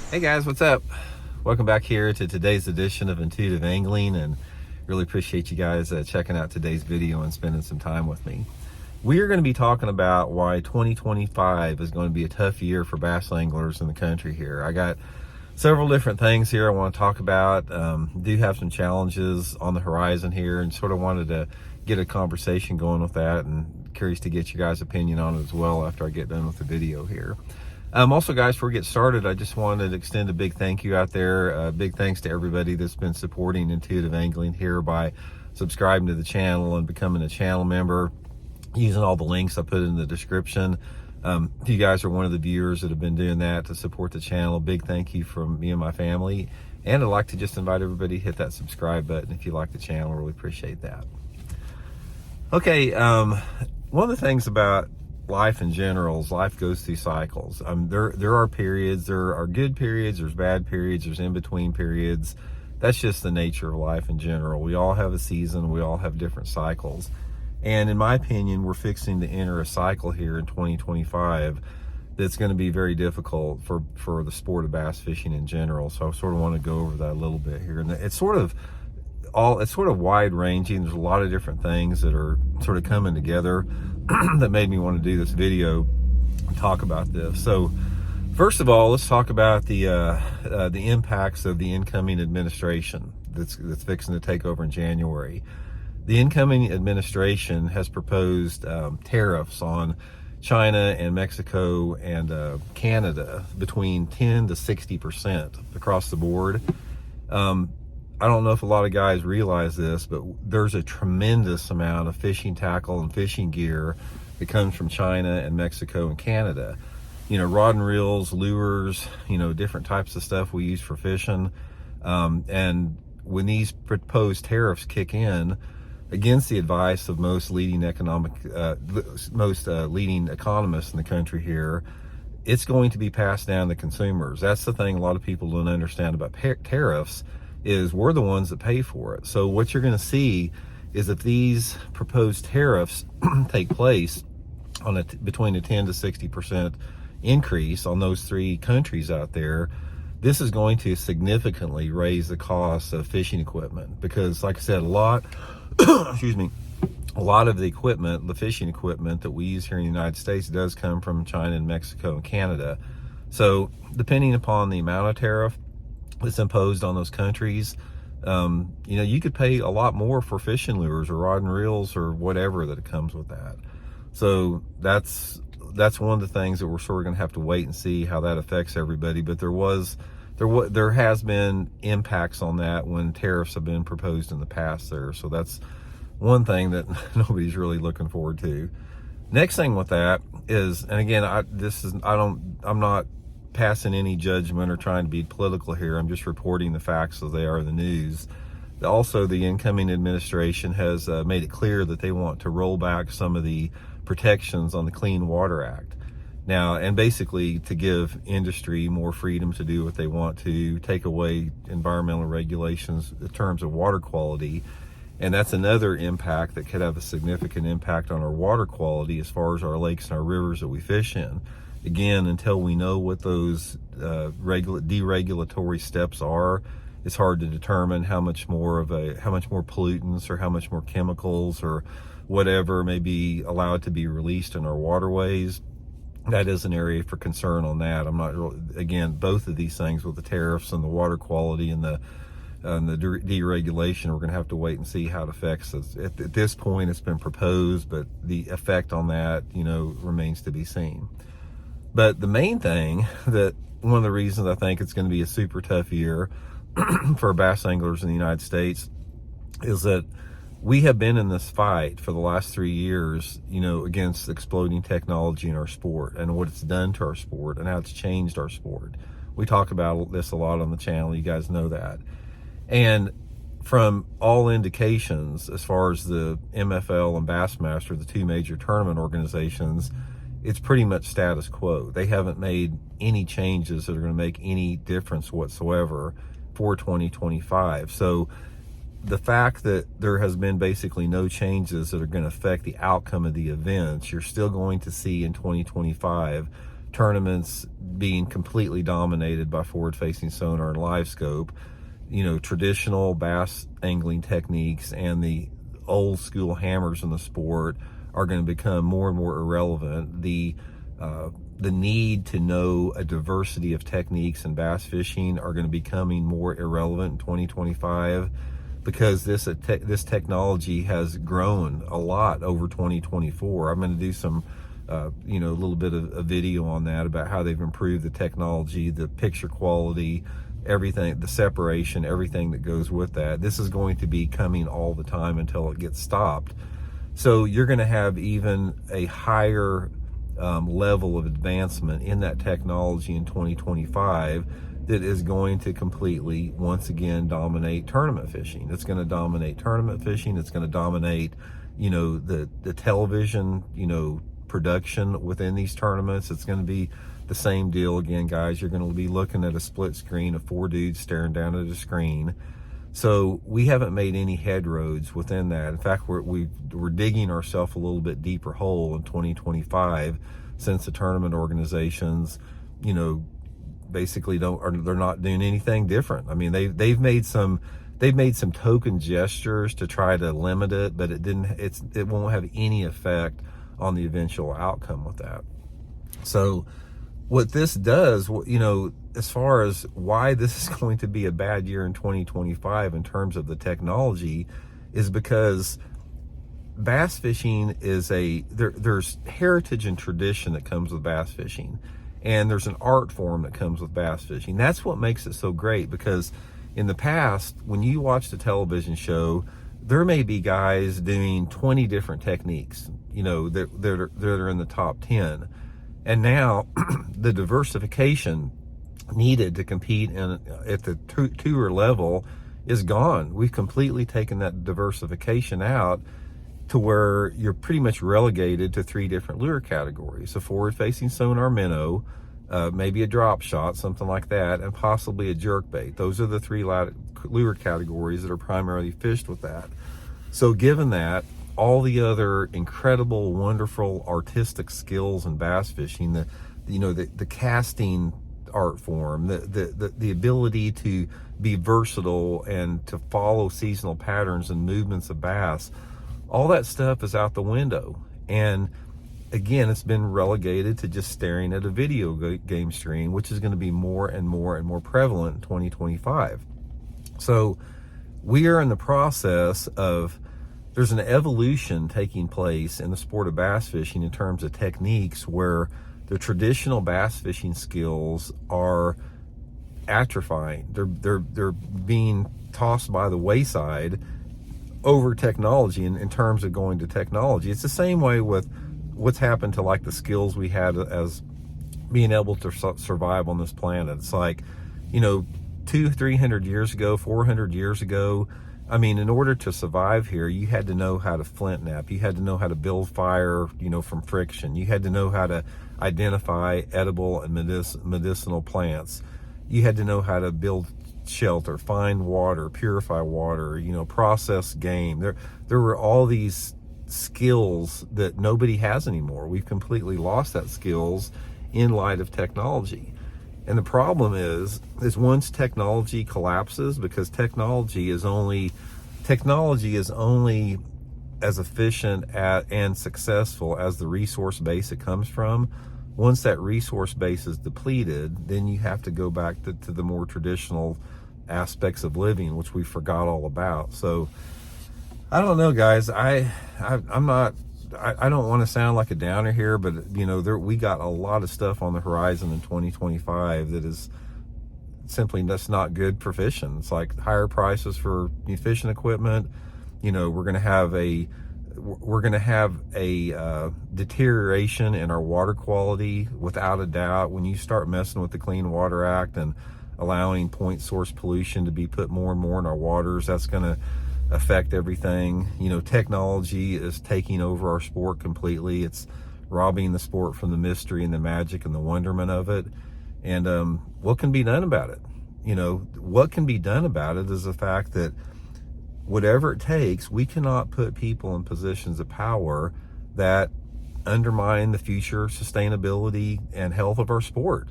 Hey guys, what's up? Welcome back here to today's edition of Intuitive Angling, and really appreciate you guys checking out today's video and spending some time with me. We are going to be talking about why 2025 is going to be a tough year for bass anglers in the country here. I got several different things here I want to talk about. Do have some challenges on the horizon here, and sort of wanted to get a conversation going with that, and curious to get you guys' opinion on it as well after I get done with the video here. Also, guys, before we get started, I just wanted to extend a big thank you out there. Big thanks to everybody that's been supporting Intuitive Angling here by subscribing to the channel and becoming a channel member, using all the links I put in the description. You guys are one of the viewers that have been doing that to support the channel. Big thank you from me and my family. And I'd like to just invite everybody to hit that subscribe button if you like the channel. Really appreciate that. Okay, one of the things about life in general is life goes through cycles. There are periods, there are good periods, there's bad periods, there's in-between periods. That's just the nature of life in general. We all have a season, we all have different cycles. And in my opinion, we're fixing to enter a cycle here in 2025 that's going to be very difficult for the sport of bass fishing in general. So I sort of want to go over that a little bit here. And it's sort of wide ranging. There's a lot of different things that are sort of coming together that made me want to do this video and talk about this. So first of all, let's talk about the impacts of the incoming administration that's fixing to take over in January. The incoming administration has proposed tariffs on China and Mexico and Canada between 10 to 60% across the board. I don't know if a lot of guys realize this, but there's a tremendous amount of fishing tackle and fishing gear that comes from China and Mexico and Canada. You know, rod and reels, lures, you know, different types of stuff we use for fishing. And when these proposed tariffs kick in, against the advice of most leading leading economists in the country here, it's going to be passed down to consumers. That's the thing a lot of people don't understand about tariffs, is we're the ones that pay for it. So what you're going to see is if these proposed tariffs take place on between a 10 to 60% increase on those three countries out there, this is going to significantly raise the cost of fishing equipment, because like I said, a lot of the equipment, the fishing equipment that we use here in the United States, does come from China and Mexico and Canada. So depending upon the amount of tariff that's imposed on those countries, you know, you could pay a lot more for fishing lures or rod and reels or whatever that comes with that. So that's one of the things that we're sort of going to have to wait and see how that affects everybody. But there has been impacts on that when tariffs have been proposed in the past there. So that's one thing that nobody's really looking forward to. Next thing with that is, and again, I'm not passing any judgment or trying to be political here. I'm just reporting the facts as they are in the news. Also, the incoming administration has made it clear that they want to roll back some of the protections on the Clean Water Act. Now, and basically to give industry more freedom to do what they want to, take away environmental regulations in terms of water quality. And that's another impact that could have a significant impact on our water quality as far as our lakes and our rivers that we fish in. Again, until we know what those deregulatory steps are, it's hard to determine how much more pollutants or how much more chemicals or whatever may be allowed to be released in our waterways. That is an area for concern on that. I'm not really, again, both of these things with the tariffs and the water quality and the deregulation, we're going to have to wait and see how it affects us. At this point, it's been proposed, but the effect on that, you know, remains to be seen. But the main thing, that one of the reasons I think it's going to be a super tough year for bass anglers in the United States, is that we have been in this fight for the last 3 years, you know, against exploding technology in our sport and what it's done to our sport and how it's changed our sport. We talk about this a lot on the channel. You guys know that. And from all indications, as far as the MFL and Bassmaster, the two major tournament organizations, it's pretty much status quo. They haven't made any changes that are going to make any difference whatsoever for 2025. So the fact that there has been basically no changes that are going to affect the outcome of the events, you're still going to see in 2025 tournaments being completely dominated by forward-facing sonar and live scope. Traditional bass angling techniques and the old school hammers in the sport are going to become more and more irrelevant. The need to know a diversity of techniques in bass fishing are going to be becoming more irrelevant in 2025, because this technology has grown a lot over 2024. I'm going to do some a little bit of a video on that, about how they've improved the technology, the picture quality, everything, the separation, everything that goes with that. This is going to be coming all the time until it gets stopped. So you're going to have even a higher level of advancement in that technology in 2025 that is going to completely, once again, dominate tournament fishing. It's going to dominate tournament fishing. It's going to dominate, the television, production within these tournaments. It's going to be the same deal again, guys. You're going to be looking at a split screen of 4 dudes staring down at a screen. So we haven't made any headroads within that. In fact, we're digging ourselves a little bit deeper hole in 2025, since the tournament organizations, basically they're not doing anything different. I mean, they've made some token gestures to try to limit it, but it won't have any effect on the eventual outcome with that. So what this does, as far as why this is going to be a bad year in 2025 in terms of the technology, is because bass fishing is there's heritage and tradition that comes with bass fishing, and there's an art form that comes with bass fishing. That's what makes it so great, because in the past, when you watched a television show, there may be guys doing 20 different techniques, that are in the top 10. And now the diversification needed to compete at the tour level is gone. We've completely taken that diversification out to where you're pretty much relegated to 3 different lure categories: a forward-facing sonar minnow, maybe a drop shot, something like that, and possibly a jerkbait. Those are the 3 lure categories that are primarily fished with that. So given that, all the other incredible, wonderful artistic skills in bass fishing, the casting art form, the ability to be versatile and to follow seasonal patterns and movements of bass, all that stuff is out the window. And again, it's been relegated to just staring at a video game screen, which is going to be more and more and more prevalent in 2025. So we are in the process of, there's an evolution taking place in the sport of bass fishing in terms of techniques, where the traditional bass fishing skills are atrophying. They're being tossed by the wayside over technology, in terms of going to technology. It's the same way with what's happened to like the skills we had as being able to survive on this planet. It's like, 200-300 years ago, 400 years ago, I mean, in order to survive here, you had to know how to flint knap. You had to know how to build fire, from friction. You had to know how to identify edible and medicinal plants. You had to know how to build shelter, find water, purify water, process game. There were all these skills that nobody has anymore. We've completely lost that skills in light of technology. And the problem is once technology collapses, because technology is only as efficient and successful as the resource base it comes from. Once that resource base is depleted, then you have to go back to the more traditional aspects of living, which we forgot all about. So I don't know, guys. I don't want to sound like a downer here, but we got a lot of stuff on the horizon in 2025 that is simply that's not good for fishing. It's like higher prices for fishing equipment. We're going to have a deterioration in our water quality, without a doubt. When you start messing with the Clean Water Act and allowing point source pollution to be put more and more in our waters, that's going to affect everything. Technology is taking over our sport completely. It's robbing the sport from the mystery and the magic and the wonderment of it. And what can be done about it? What can be done about it is the fact that whatever it takes, we cannot put people in positions of power that undermine the future sustainability and health of our sport.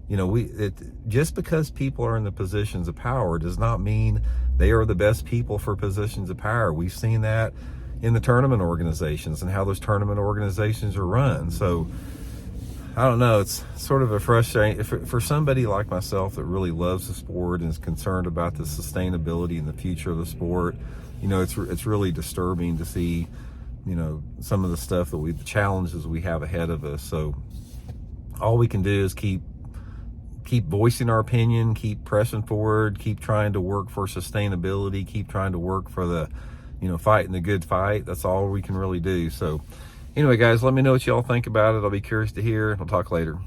You know, just because people are in the positions of power does not mean they are the best people for positions of power. We've seen that in the tournament organizations and how those tournament organizations are run. So I don't know, it's sort of a frustrating for somebody like myself that really loves the sport and is concerned about the sustainability and the future of the sport. You know, it's really disturbing to see, you know, some of the stuff that the challenges we have ahead of us. So all we can do is keep voicing our opinion, keep pressing forward, keep trying to work for sustainability, keep trying to work for the, you know, fighting the good fight. That's all we can really do. So anyway, guys, let me know what y'all think about it. I'll be curious to hear. I'll talk later.